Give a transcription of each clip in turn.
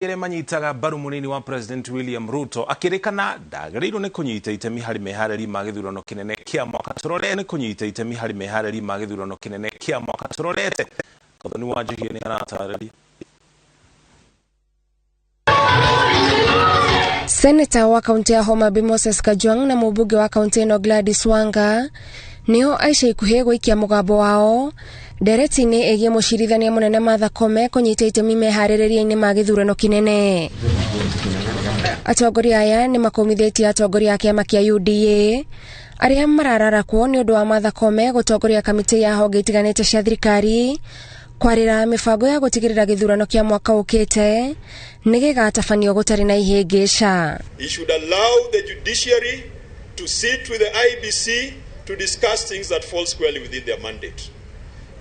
Ere manyitaga mbaru munini wa President William Ruto akirikana ndagĩrĩirwo nĩ kũnyita itemi harĩ meharĩri ma gĩthurano kĩnene kĩa mwaka tũrorete nĩ kũnyita itemi harĩ meharĩri ma gĩthurano kĩnene kĩa mwaka tũrorete. Kothoni Wanjihia nĩ aratarĩria. Senator wa kaunti ya Homa Bay Moses Kajwang na mũmbunge wa kaunti ĩno Gladys Wanga nĩo aica ikuhĩ gũikia mũgambo wao ndereti-inĩ ĩgiĩ mũcirithania mũnene Martha Koome kũnyita itemi meharĩrĩria-inĩ ma gĩthurano kĩnene. Atongoria aya nĩ makomithĩtie atongoria a kĩama kĩa UDA arĩa marararakwo nĩ ũndũ wa Martha Koome gũtongoria kamĩtĩ ya honge itiganĩte cia thirikari kwarĩra mĩbango ya gũtigĩrĩra gĩthurano kĩa mwaka ũkĩte nĩ gĩgatabanio gũtarĩ na ihĩngĩca. He should allow the judiciary to sit with the IBC to discuss things that fall squarely within their mandate.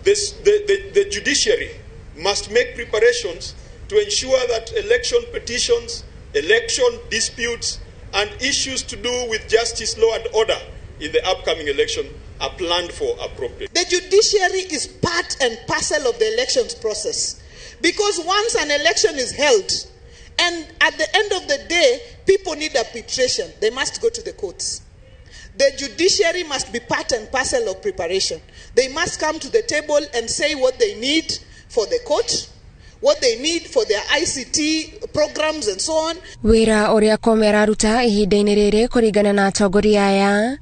The judiciary must make preparations to ensure that election petitions, election disputes, and issues to do with justice, law, and order in the upcoming election are planned for appropriately. The judiciary is part and parcel of the elections process, because once an election is held, and at the end of the day, people need arbitration, they must go to the courts. The judiciary must be part and parcel of preparation. They must come to the table and say what they need for the court, what they need for their ICT programs and so on. Wĩra ũrĩa Koome araruta ihinda-inĩ rĩrĩ kũringana na atongoria aya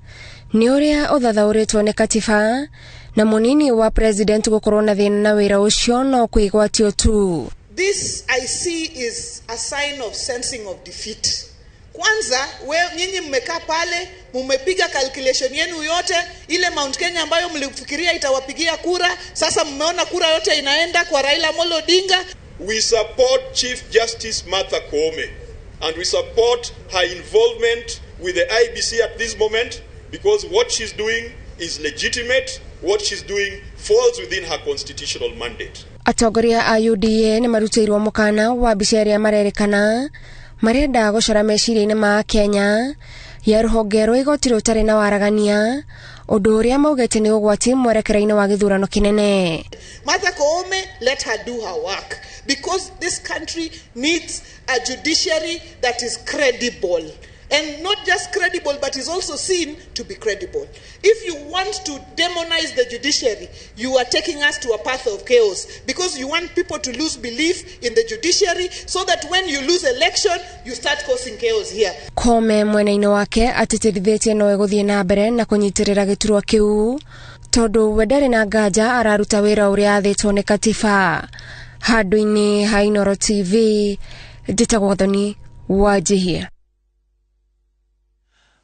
nĩ ũrĩa ũthathaũrĩtwo nĩ katiba na mũnini wa president gũkorwo na thĩna na wĩra ũcio no kwĩgwatio tu. This I see is a sign of sensing of defeat. Kwanza, nyinyi mmekaa pale, mmepiga calculation yenu yote, ile Mount Kenya ambayo mlifikiria itawapigia kura, sasa mmeona kura yote inaenda kwa Raila Amolo Odinga. We support Chief Justice Martha Koome, and we support her involvement with the IBC at this moment, because what she's doing is legitimate, what she's doing falls within her constitutional mandate. Atongoria a UDA nĩ marutĩirwo mũkana wa mbica ĩrĩa marerĩkana marenda gũcora meciria-inĩ ma Kenya ya rũhonge rwa igoti rũtarĩ na waragania ũndũ ũrĩa maugĩte nĩ ũgwati mwerekera-inĩ wa gĩthurano kĩnene. Martha Koome, let her do her work, because this country needs a judiciary that is credible. And not just credible, but is also seen to be credible. If you want to demonize the judiciary, you are taking us to a path of chaos, because you want people to lose belief in the judiciary so that when you lose election, you start causing chaos here. Koome mwena-inĩ wake atĩtĩrithĩtie no egũthiĩ na mbere na kũnyitĩrĩra gĩturwa kĩu tondũ we ndarĩ na nganja araruta wĩra ũrĩa athĩtwo nĩ katiba. Handũ-inĩ ha Inooro TV, njĩtagwo Kothoni Wanjihia.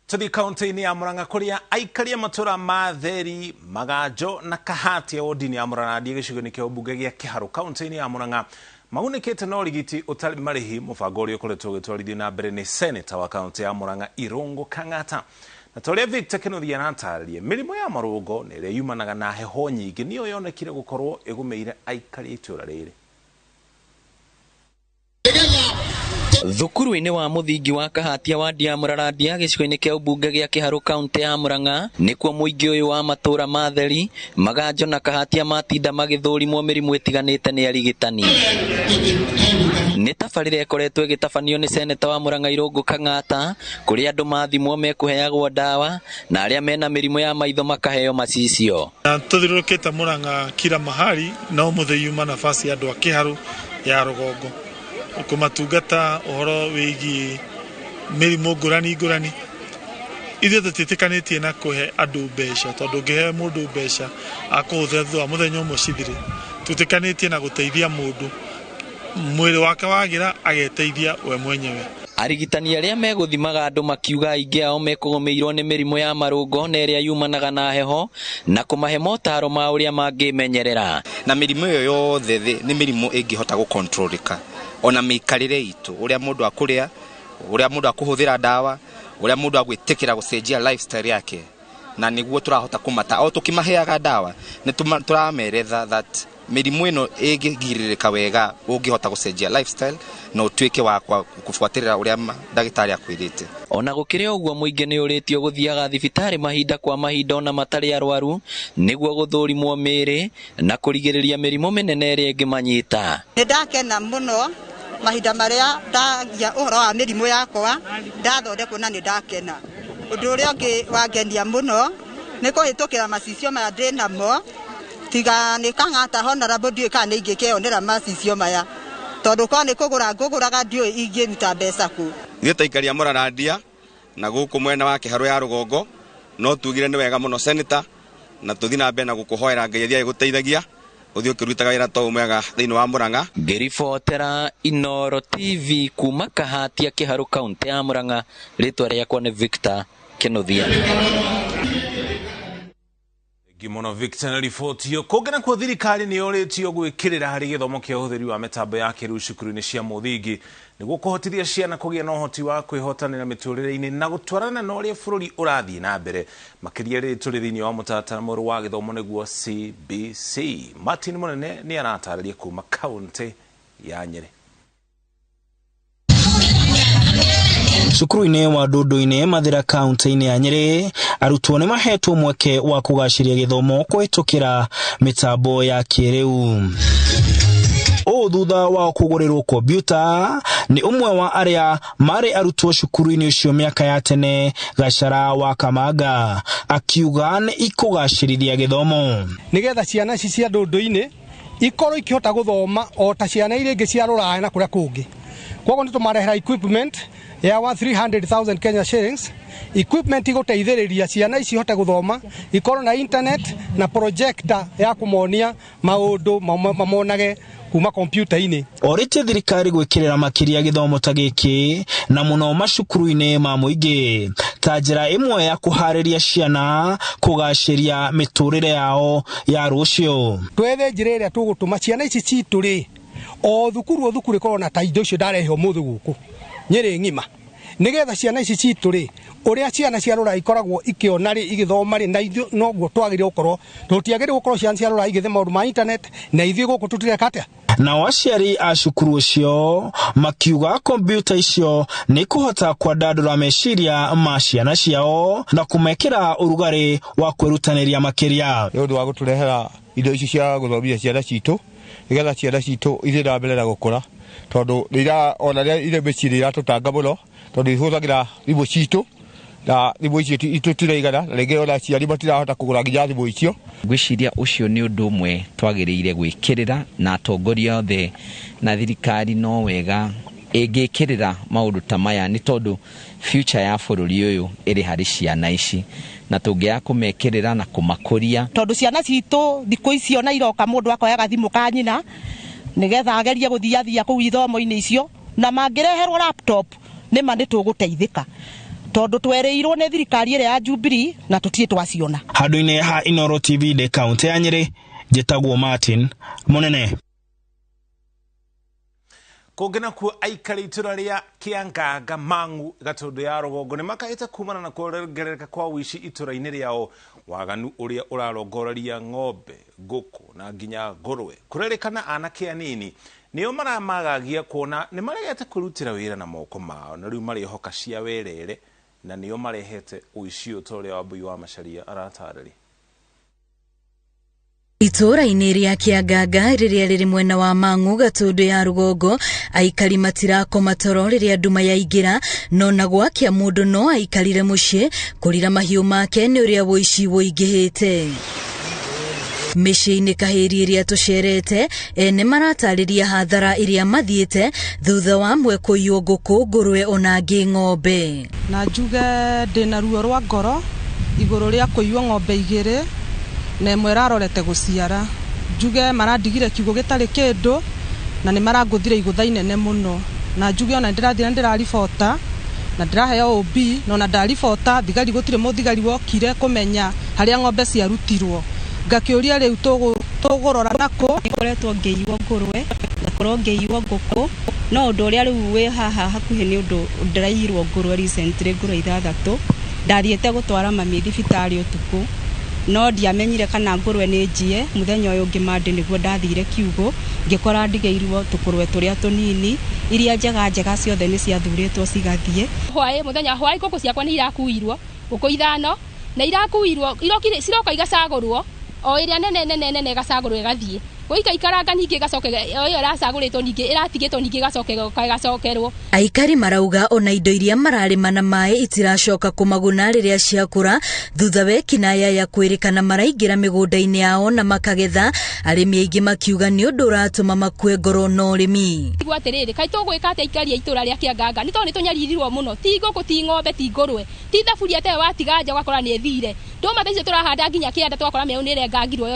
Tuthi kaunti-inĩ ya Murang'a kũrĩa aikari a matũra ma Theri, Maganjo na Kahati a wodi-inĩ ya Murang'a gĩcigo-inĩ kĩa ũmbunge gĩa Kĩharũ kaunti-inĩ ya Murang'a magunĩkĩte na ũrigiti ũtarĩ marĩhi. Mũbango ũrĩa ũkoretwo ũgĩtwarithio na mbere nĩ Senator wa kaunti ya Murang'a Irũngũ Kang'ata. Na ta ũrĩa Victor Kĩnuthia aratarĩria, mĩrimũ ya marũngo na ĩrĩa yumanaga na heho nyingĩ nĩyo yonekire gũkorwo ĩgũmĩire aikari a itũra rĩrĩ. Thukuru-inĩ wa mũthingi wa Kahatia wadi ya Mũrarandia gĩcigo-inĩ kĩa ũmbunge gĩa Kĩharũ kaunti ya Murang'a nĩkuo mũingĩ ũyũ wa matũra ma Theri, Maganjo na Kahatia matinda magĩthũrimwo mĩrimũ ĩtiganĩte nĩ arigitani. Nĩ tabarĩra ĩkoretwo ĩgĩtabanio nĩ Senator wa Murang'a Irũngũ Kang'ata kũrĩa andũ mathimwo mekũheagwo ndawa na arĩa mena mĩrimũ ya maitho makaheo macicio. Tũthiũrũrũkĩte Murang'a kila mahali na ũmũthĩ yuma nafasi ya andũ a Kĩharũ ya rũgongo kumatungata ũhoro wĩgiĩ mĩrimũ ngũrani. Ithuĩ tũtiĩtĩkanĩtie na kũhe andũ mbeca, tondũ ũngĩhe mũndũ mbeca akũhũthĩra thutha wa mũthenya ũmwe cithire. Tũtiĩtĩkanĩtie na gũteithia mũndũ mwĩrĩ wake wagĩra ageteithia we mwenyewe. Arigitani arĩa megũthimaga andũ makiuga aingĩ ao mekũgũmĩirwo nĩ mĩrimũ ya marũngo na ĩrĩa yumanaga na heho na kũmahe motaro ma ũrĩa mangĩmenyerera. Na mĩrimũ ĩyo yothe nĩ mĩrimũ ĩngĩhota gũkontrolĩka. Ona mĩikarĩre itũ, ũrĩa mũndũ akũrĩa, ũrĩa mũndũ akũhũthĩra ndawa, ũrĩa mũndũ agwĩtĩkĩra gũcenjia lifestyle yake, na nĩguo tũrahota kũmata o tũkĩmaheaga ndawa nĩ tũrameretha that mĩrimũ ĩno ĩngĩgirĩrĩka wega ũngĩhota gũcenjia lifestyle na ũtuĩke wa kũbuatĩrĩra ũrĩa ndagĩtarĩ akwĩrĩte. Ona gũkĩrĩ ũguo mũingĩ nĩ ũrĩtio gũthiaga thibitarĩ mahinda kwa mahinda ona matarĩ arwaru nĩguo gũthũrimwo mĩĩrĩ na kũrigĩrĩria mĩrimũ mĩnene ĩrĩa ĩngĩmanyita. Nĩ ndakena mũno mahinda maria ndagia uhoro wa mirimu yakwa ndathondekwo na ni ndakena. Undu uria ungi wangenia muno ni kuhitukira macicio maya ndinamo tiga ni kangata honorable ndiu kana ingikionera macicio maya tondu kwa ni kugura nguguraga ndiu ingĩruta mbeca ku. Ithuĩ ta aikari a Mũraradia na gũkũ mwena wa Kĩharũ ya Rũgongo no tugire nĩ wega mũno senator na tuthi na mbere na gũkũhoera Ngai athiĩ gũteithagia uthio kirutaga wĩra to mwega thĩinĩ wa Mũrang'a. Ngĩribotera Inooro TV kuma Kahatia Kĩharũ kaunti ya Mũrang'a, rĩtwa rĩakwa nĩ Victor Kĩnuthia. Gimono Victor na riboti yo kũngana kwa thirikari nĩ yorĩtio gwĩkĩrĩra harĩ gĩthomo kĩa ũhũthĩri wa mĩtambo ya kĩrĩu cukuru-inĩ cia mũthingi nĩguo kũhotithia ciana kũgĩa na ũhoti wa kwĩhotanĩra mĩtũrĩre-inĩ na gũtwarana na ũrĩa bũrũri ũrathiĩ na mbere makĩria rĩrĩ tũrĩ thĩinĩ wa mũtaratara mwerũ wa gĩthomo nĩguo CBC. Martin Mũnene nĩ aratarĩria kuma kaunti ya Nyeri. Cukuru-inĩ wa Ndũndũ-inĩ Mathira kaunti-inĩ ya Nyeri, arutwo nĩ mahetwo mweke wa kũgacĩria gĩthomo kũhĩtũkĩra mĩtambo ya kĩrĩu. Thutha wa kũgũrĩrwo kompyuta nĩ ũmwe wa arĩa marĩ arutwo cukuru-inĩ ũcio mĩaka ya tene, Gachara wa Kamanga, akiuga nĩ ikũgacĩrithia gĩthomo nĩgetha ciana ici cia Ndũndũ-inĩ ikorwo ikĩhota gũthoma o ta ciana iria ingĩ cia rũraya na kũrĩa kũngĩ. Koguo nĩ tũmarehera equipment ya 300,000 Kenya shillings. Equipment igũteithĩrĩria ciana ici ihote gũthoma, ikorwo na internet na projector ya kũmonia maũndũ mamonage kuma kompyuta-inĩ. Orĩtie thirikari gwĩkĩrĩra makĩria gĩthomo ta gĩkĩ na mũno macukuru-inĩ ma mũingĩ ta njĩra ĩmwe ya kũharĩria ciana kũgacĩria mĩtũrĩre yao ya rũciũ. Twethe njĩra ĩrĩa tũgũtũma ciana ici citũ rĩ o thukuru ĩkorwo na ta indo icio ndarehe ũmũthĩ gũkũ Nyeri ng'ima nĩgetha ciana ici citũ rĩ ũrĩa ciana cia rũraya ikoragwo ikĩona rĩ igĩthoma rĩ na ithuĩ noguo twagĩrĩire gũkorwo tũtiagĩrĩire gũkorwo ciana cia rũraya igĩthe maũndũ ma internet na ithuĩ gũkũ tũtireka atĩa. Nao aciari a cukuru ũcio makiuga kompyuta icio nĩ kũhota kwandandũra meciria ma ciana ciao na kũmekĩra ũrugarĩ wa kwĩrutanĩria makĩria. Nĩ ũndũ wa gũtũrehera indo ici cia gũthomithia ciana citũ nĩgetha ciana citũ ithiĩ na mbere na gũkũra tondu rĩrĩa ona rĩrĩa irĩ mĩciĩ iratũtanga mũno tondu ihũthagĩra thimũ citũ na thimũ icio itũtiraigana na rĩngĩ ona aciari matirahota kũgũra nginya thimũ icio. Ngwĩciria ũcio nĩ ũndũ ũmwe twagĩrĩire gwĩkĩrĩra na atongoria othe na thirikari no wega ĩngĩkĩrĩra maũndũ ta maya nĩ tondũ future ya bũrũri ũyũ ĩrĩ harĩ ciana ici na tũngĩaga kũmekĩrĩra na kũmakũria tondu ciana citũ thikũ icio na iroka mũndũ akoyaga thimũ ka nyina nĩgetha agerie gũthiathia kũu ithomo-inĩ icio na mangĩreherwo laptop nĩma nĩ tũgũteithĩka tondu twerĩirwo nĩ thirikari ĩrĩa ya Jubilee na tũtirĩ twaciona. Handũ-inĩ ha Inooro TV de kaunti ya Nyeri, njĩtagwo Martin Mũnene. Kũngena kuo aikari itũra rĩa Kĩanganga Mang'u Gatũndũ ya Rũgongo nĩ makahĩte kumana na kuongerereka kwa ũici itũra-inĩ rĩao, waganu ũrĩa ũrarongoreria ng'ombe, ngũkũ na nginya ngũrwe. Kũrerĩkana anake anini nĩo maramagagia kuona nĩ maregete kwĩrutĩra wĩra na moko mao na rĩu marĩhoka cia werere na nĩo marehete ũici ũyũ ta ũrĩa Wambui wa Macharia aratarĩria. Itũra-inĩ rĩa Kĩanganga rĩrĩa rĩrĩ mwena wa Mang'u Gatũndũ ya Rũgongo, aikari matirakoma toro rĩrĩa nduma yaingĩra, no na gwakĩa mũndũ no aikarire mũciĩ kũrira mahiũ make nĩ ũrĩa ũici woingĩhĩte. Mĩciĩ-inĩ kahĩri ĩrĩa tũcerete ene maratarĩria hathara iria mathiĩte thutha wa amwe kũiywo ngũkũ, ngũrwe ona ngĩ ng'ombe. Na njuge ndĩna ruo rwa ngoro igũrũ rĩa kũiywo ng'ombe igĩrĩ na ĩmwe ĩrarorete gũciara. Njuge marandigire kiugo gĩtarĩ kĩndũ na nĩ marangũthire igũtha inene mũno. Na njuge ona ndĩrathiĩ na ndĩraribota na ndĩraheo OB no na ndaribota thigari gũtirĩ mũthigari wokire kũmenya harĩa ng'ombe ciarutirwo. Ngakĩũria rĩu tũgũrora nako nĩkoretwo ngĩiywo ngũrwe ngakorwo ngĩiywo ngũkũ no ũndũ ũrĩa rĩu wĩ haha hakuhĩ nĩ ũndũ ndĩraiyirwo ngũrwe recently ngũrwe 6 ndathiĩte gũtwara mami thibitarĩ ũtukũ no ndiamenyire kana ngũrwe nĩ njie. Mũthenya ũyũ ũngĩ mande nĩguo ndathire kiugo ngĩkora ndigĩirwo tũkũrwe tũrĩa tũnini iria njega ciothe nĩ ciathurĩtwo cigathiĩ. Mũthenya hwaĩ ngũkũ ciakwa nĩ irakuirwo ngũkũ 5 na irakuirwo ciroka igacagũrwo o ĩrĩa nene gacagũrwo ĩgathiĩ Goika ikaranga ningi gacoke yo racagũrĩtwo ningi iratigĩtwo ningi gacoke gacokerwo. Aikari marauga ona indo iria mararĩma na maĩ itiracoka kumaguna rĩrĩa ciakũra thutha wa kinaya ya kwĩrĩkana maraingĩra mĩgũnda-inĩ yao na makagetha, arĩmi aingĩ makiuga nĩ ũndũ ũratũma makue ngoro na ũrĩmi. Igua atĩrĩrĩ, kaĩ tũgwĩka atĩa aikari a itũra rĩa Kĩanganga? Nĩ tondũ nĩ tũnyarirwo mũno, ti ngũkũ ti ng'ombe ti ngũrwe, ti thaburia te watiga nja ũgakora nĩ thire. Ndũma icio tũrahanda nginya kĩanda twakora mĩau nĩ ĩrengangirwo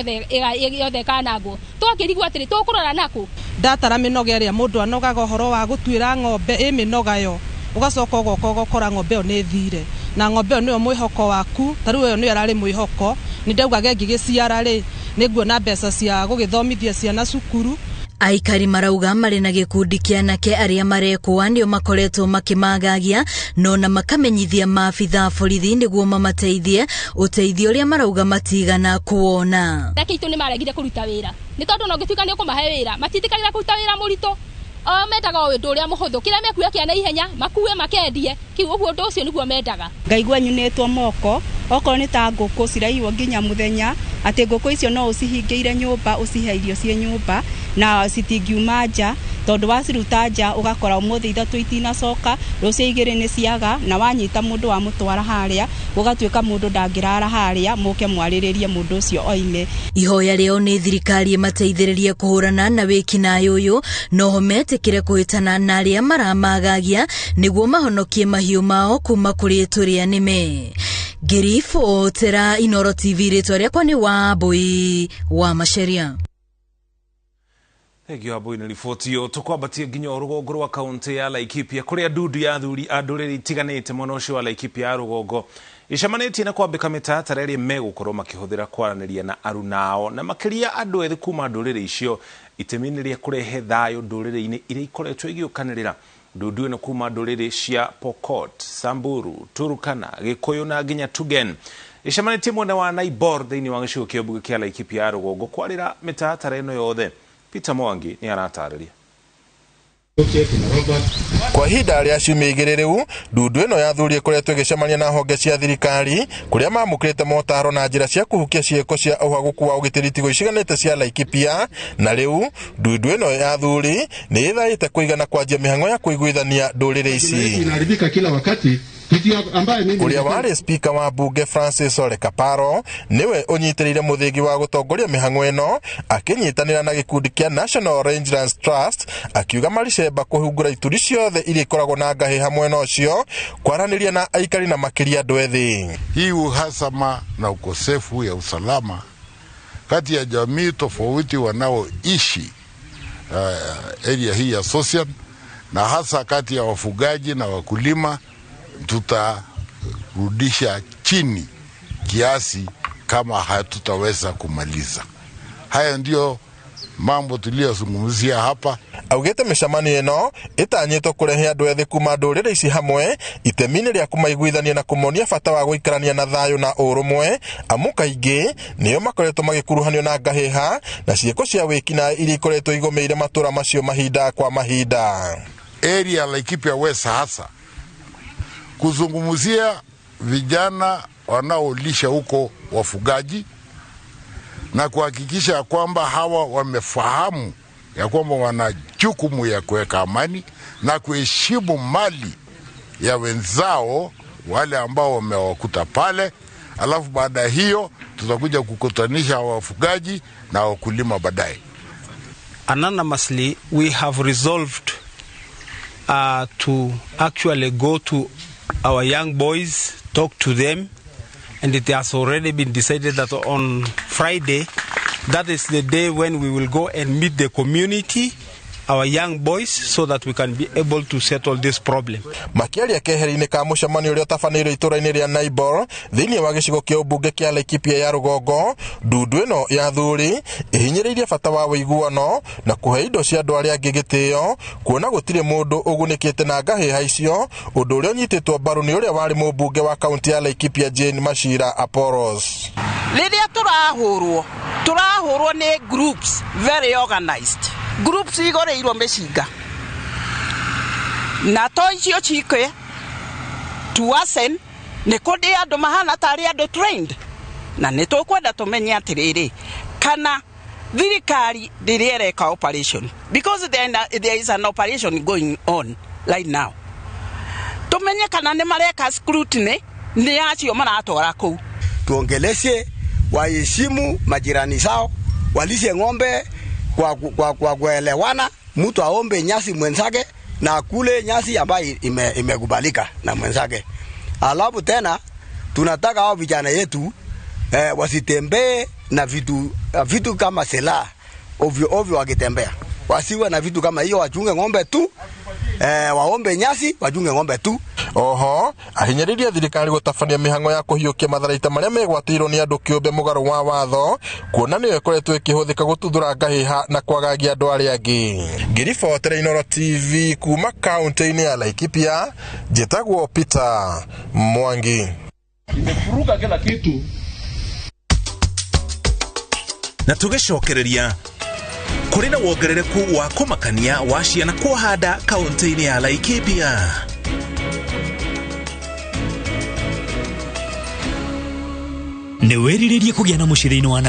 yothe kanagwo. Twakĩrigwo atĩrĩ tũkũrora nakũ? Ndatara mĩnoga ĩrĩa mũndũ anogaga ũhoro wa gũtuĩra ng'ombe mĩnoga yo, ũgacoka ũgokora ng'ombe ĩyo nĩ thire, na ng'ombe ĩyo nĩyo mwĩhoko waku. Tarĩu ĩyo nĩyo yararĩ mwĩhoko, nĩ ndaugaga ngĩgĩciara rĩ nĩnguona mbeca cia gũgĩthomithia ciana cukuru. Aikari marauga marĩ na gĩkundi kĩa anake arĩa marekũa nĩo makoretwo makĩmagagia nona makamenyithia maabitha borithi nĩguo mamateithie ũteithio ũrĩa marauga matigana kuona. Rekeitu nĩ maregire kũruta wĩra, nĩ tondũ no gĩtuĩka nĩ ũkũmahe wĩra matitikanĩra kũruta wĩra mũritũ. Mendaga ũndũ ũrĩa mũhũthũ, kĩrĩa mekuoya kĩa na ihenya makue makendie, kiu ũguo ũndũ ũcio nĩguo mendaga. Ngaigua nyunĩtwo moko, okorwo nĩ ta ngũkũ ciraiywo nginya mũthenya, atĩ ngũkũ icio no ũcihingĩire nyũmba ũcihe irio ciĩ nyũmba na citingiuma nja, tondũ waciruta nja ũgakora ũmũthĩ ithatũ itinacoka, rũciũ igĩrĩ nĩ ciaga, na wanyita mũndũ wa mũtwara harĩa ũgatuĩka mũndũ ndangĩrara harĩa, mũke mwarĩrĩrie mũndũ ũcio oime. Ihoya rĩao nĩ thirikari ĩmateithĩrĩrie kũhũrana na wĩkinaĩ ũyũ, noho metĩkĩre kũhĩtana na arĩa maramagagia nĩguo mahonokie mahiũ mao kuma kũrĩ tũrĩa nĩme. Ngĩribotera Inooro TV, rĩtwa rĩakwa nĩ Wambui wa Macharia. Thegio Wambui na riboti yo tukwambatia nginya rũgongo rwa kaunti ya Laikipia kũrĩa ndudu ya athuri a ndũrĩrĩ itiganĩte mwena ũcio wa Laikipia ya rũgongo icamanĩtie na kwambĩka mĩtaratara ĩrĩa megũkorwo makĩhũthĩra kwaranĩria na arunao na makĩria andũ ethĩ kuma ndũrĩrĩ icio itemi-inĩ rĩa kũrehe thayũ ndũrĩrĩ-inĩ iria ikoretwo igĩũkanĩrĩra. Ndudu ĩno kuma ndũrĩrĩ cia Pokot, Samburu, Turkana, Gĩkũyũ na nginya Tugen icamanĩtie mwena wa Naibor thĩinĩ wa gĩcigo kĩa mbunge kĩa Laikipia ya rũgongo kwarĩra mĩtaratara ĩno yothe. Peter Mwangi ni aratarĩria. Kwa ihinda rĩa ciumia igĩrĩ rĩu, ndudu ĩno ya athuri ĩkoretwo ĩgĩcemania na honge cia thirikari kũrĩa mamũkĩrĩte motaro na njĩra cia kũhukia ciĩko cia ũhaguku wa ũgitĩri itigo iciganĩte cia Laikipia, na rĩu ndudu ĩno ya athuri nĩ ĩthaĩte kũigana kwanjia mĩhang'o ya kũiguithania ndũrĩrĩ ici. Inaharibika kila wakati. Ũrĩa warĩ spika wa mbunge Francis Ole Kaparo niwe ũnyitĩrĩire mũthĩgi wa gũtongoria mĩhang'o ĩno akĩnyitanĩra na gĩkundi kĩa National Rangelands Trust akiuga maricemba kũhungura ituri ciothe iria ikoragwo na ngahĩha mwena ũcio kwaranĩria na aikari na makĩria andũ ethĩ. Hii uhasama na ukosefu ya usalama kati ya jamii tofauti wanaoishi area hii ya Sosian na hasa kati ya wafugaji na wakulima tutarudisha chini kiasi kama hatutaweza kumaliza. Haya ndio mambo tuliyozungumzia hapa. Augĩte mĩcemanio ĩno ĩtanyĩtwo kũrehe andũ ethĩ kuma ndũrĩrĩ ici hamwe itemi-inĩ rĩa kũmaiguithania na kũmonia bata wa gũikarania na thayũ na ũrũmwe, amu kaingĩ nĩo makoretwo magĩkuruhanio na ngahĩha na ciĩko cia wĩkinaĩ iria ikoretwo igũmĩire matũra macio mahinda kwa mahinda. Area Laikipia West hasa kuzungumzia vijana wanaolisha huko wafugaji na kuhakikisha kwamba hawa wamefahamu ya kwamba wana jukumu ya kuweka amani na kuheshimu mali ya wenzao wale ambao wamewakuta pale. Alafu baada hiyo tutakuja kukutanisha wafugaji na wakulima baadaye. Anonymously we have resolved to actually go to our young boys, talk to them, and it has already been decided that on Friday, that is the day when we will go and meet the community, our young boys, so that we can be able to settle this problem. Makiaria keheri-inĩ ka mũcemanio ũrĩa ũtabanĩirwo itũra-inĩ rĩa Naibor thĩinĩ wa gĩcigo kĩa ũmbunge kĩa Laikipia ya rũgongo, ndudu ĩno ya athuri ĩhinyĩrĩirie bata wa ũiguano na kũhe indo cia andũ arĩa angĩ gĩtĩo, kuona gũtirĩ mũndũ ũgunĩkĩte na ngahĩha icio, ũndũ ũrĩa ũnyitĩtwo mbaru nĩ ũrĩa warĩ mũmbunge wa kaunti ya Laikipia Jane Machira Apollos. Rĩrĩa tũrahũrwo nĩ groups very organized, groups igoreirwo mĩcinga na to icio cikwe tuasen nĩ kũndĩ andũ mahana tarĩ andũ trained, na nĩ tũkwenda tũmenye atĩrĩrĩ kana thirikari ndiriereka operation because there is an operation going on right now. Tumenye kana ni mareka scrutiny ni acio maratwara kuu. Tuongeleshe waheshimu majirani zao, walishe ng'ombe kwa kuelewana, mtu aombe nyasi mwenzake na kule nyasi ambayo imekubalika na mwenzake. Alafu tena tunataka hao vijana yetu wasitembee na vitu kama silaha ovyo wakitembea. Wasiwe na vitu kama hiyo, wachunge ng'ombe tu, waombe nyasi, wachunge ng'ombe tu. Oho ahinyariria thirikari gũtabania mĩhang'o ya kũhiũkia matharaita marĩa megwatĩirwo nĩ andũ kĩũmbe mũgarũ wa watho, kuona nĩyo ĩkoretwo ĩkĩhũthĩka gũtuthũra ngahĩha na kwagagia andũ arĩa angĩ. Ngĩribotera Inooro TV kuma kaunti-inĩ ya Laikipia, njĩtagwo Peter Mwangi. Imefuruga kila kitu. Na tũgĩcokereria kũrĩ na wongerereku wa kũmakania wa ciana kũhanda kaunti-inĩ ya Laikipia. Nĩ werirĩrie kũgĩa na mũcirĩ-inĩ wa